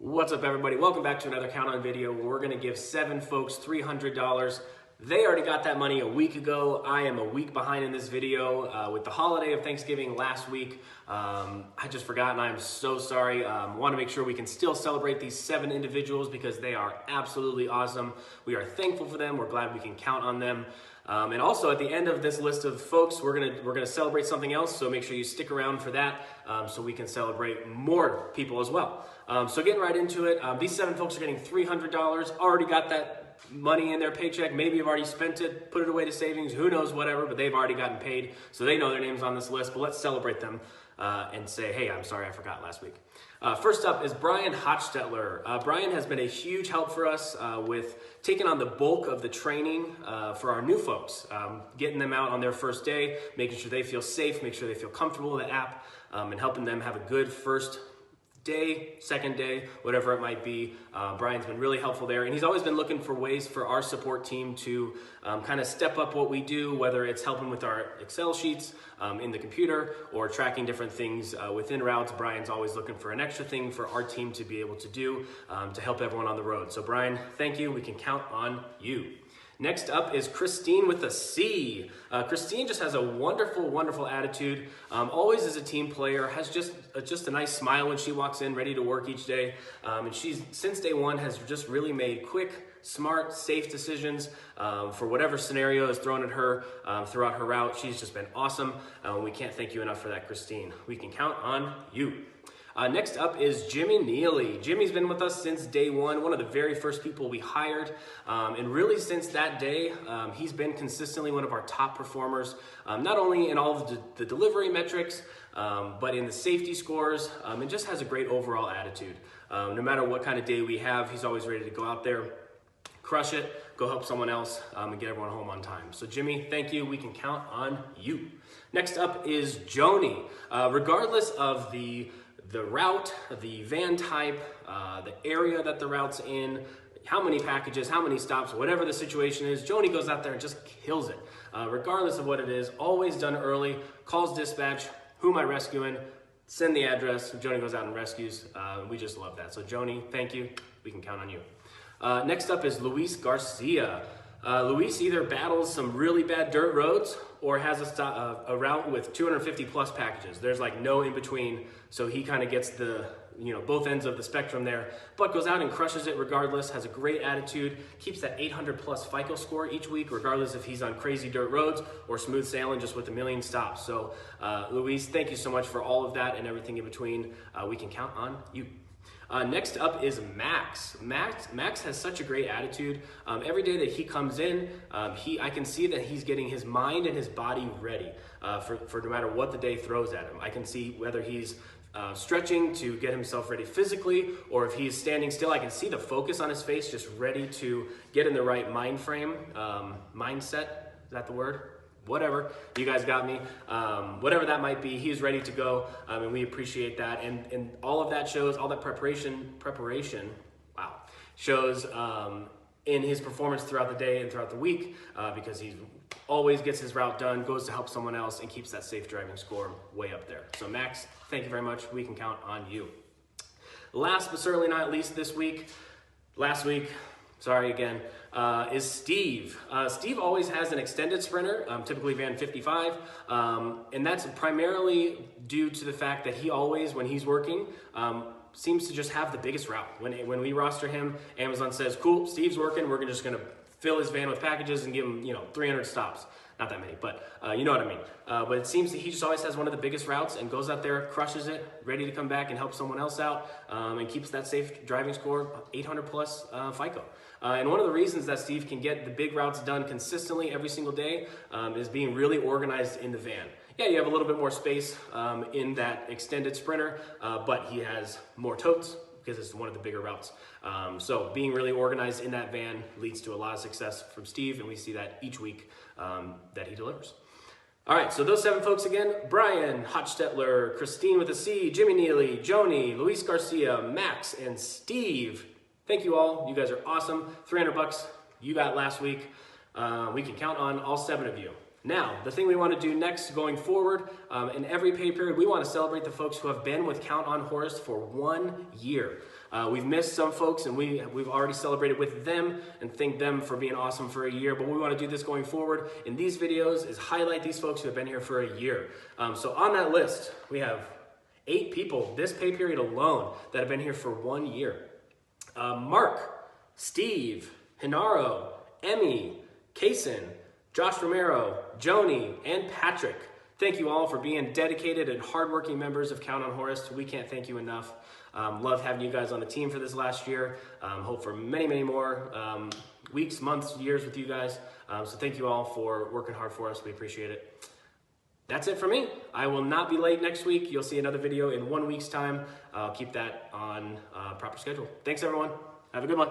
What's up, everybody? Welcome back to another Count On video where we're going to give 7 folks $300. They already got that money a week ago. I am a week behind in this video with the holiday of Thanksgiving last week. I just forgot and I'm so sorry. Want to make sure we can still celebrate these 7 individuals because they are absolutely awesome. We are thankful for them. We're glad we can count on them. And also at the end of this list of folks, we're gonna celebrate something else. So make sure you stick around for that so we can celebrate more people as well. So getting right into it, these 7 folks are getting $300. Already got that money in their paycheck. Maybe you've already spent it, put it away to savings, who knows, whatever, but they've already gotten paid. So they know their name's on this list, but let's celebrate them and say, hey, I'm sorry I forgot last week. First up is Brian Hochstetler. Brian has been a huge help for us with taking on the bulk of the training for our new folks, getting them out on their first day, making sure they feel safe, make sure they feel comfortable with the app, and helping them have a good first day, second day, whatever it might be. Brian's been really helpful there, and he's always been looking for ways for our support team to kind of step up what we do, whether it's helping with our Excel sheets in the computer or tracking different things within routes. Brian's always looking for an extra thing for our team to be able to do to help everyone on the road. So Brian, thank you. We can count on you. Next up is Christine with a C. Christine just has a wonderful, wonderful attitude. Always is a team player, has just a nice smile when she walks in, ready to work each day. And she's, since day one, has just really made quick, smart, safe decisions for whatever scenario is thrown at her throughout her route. She's just been awesome. We can't thank you enough for that, Christine. We can count on you. Next up is Jimmy Neely. Jimmy's been with us since day one of the very first people we hired. And really since that day, he's been consistently one of our top performers, not only in all of the delivery metrics, but in the safety scores, and just has a great overall attitude. No matter what kind of day we have, he's always ready to go out there, crush it, go help someone else, and get everyone home on time. So Jimmy, thank you. We can count on you. Next up is Joanie. Regardless of the route, the van type, the area that the route's in, how many packages, how many stops, whatever the situation is, Joanie goes out there and just kills it. Regardless of what it is, always done early, calls dispatch, who am I rescuing, send the address, Joanie goes out and rescues. We just love that. So Joanie, thank you. We can count on you. Next up is Luis Garcia. Luis either battles some really bad dirt roads or has a route with 250 plus packages. There's like no in between, so he kind of gets the both ends of the spectrum there, but goes out and crushes it regardless, has a great attitude, keeps that 800 plus FICO score each week, regardless if he's on crazy dirt roads or smooth sailing just with a million stops. So Luis, thank you so much for all of that and everything in between. We can count on you. Next up is Max. Max has such a great attitude. Every day that he comes in, I can see that he's getting his mind and his body ready for no matter what the day throws at him. I can see whether he's stretching to get himself ready physically, or if he's standing still, I can see the focus on his face, just ready to get in the right mind frame, mindset, is that the word? Whatever, you guys got me. Whatever that might be, he's ready to go, and we appreciate that. And all of that shows, all that preparation, wow, shows in his performance throughout the day and throughout the week, because he always gets his route done, goes to help someone else, and keeps that safe driving score way up there. So Max, thank you very much. We can count on you. Last but certainly not least last week, sorry again, is Steve. Steve always has an extended sprinter, typically van 55, and that's primarily due to the fact that he always, when he's working, seems to just have the biggest route. When we roster him, Amazon says, cool, Steve's working, we're just gonna fill his van with packages and give him 300 stops. Not that many, but you know what I mean. But it seems that he just always has one of the biggest routes and goes out there, crushes it, ready to come back and help someone else out, and keeps that safe driving score, 800 plus FICO. And one of the reasons that Steve can get the big routes done consistently every single day is being really organized in the van. Yeah, you have a little bit more space in that extended sprinter, but he has more totes because it's one of the bigger routes. So being really organized in that van leads to a lot of success from Steve, and we see that each week that he delivers. All right, so those 7 folks again: Brian Hochstetler, Christine with a C, Jimmy Neely, Joanie, Luis Garcia, Max, and Steve. Thank you all. You guys are awesome. $300 you got last week. We can count on all 7 of you. Now, the thing we want to do next going forward, in every pay period, we want to celebrate the folks who have been with Count on Horse for 1 year. We've missed some folks, and we've already celebrated with them and thanked them for being awesome for a year, but we want to do this going forward in these videos is highlight these folks who have been here for a year. So on that list, we have 8 people this pay period alone that have been here for 1 year. Mark, Steve, Hinaro, Emmy, Kaysen, Josh Romero, Joanie, and Patrick. Thank you all for being dedicated and hardworking members of Count on Horace. We can't thank you enough. Love having you guys on the team for this last year. Hope for many, many more weeks, months, years with you guys. So thank you all for working hard for us. We appreciate it. That's it for me. I will not be late next week. You'll see another video in 1 week's time. I'll keep that on proper schedule. Thanks, everyone. Have a good one.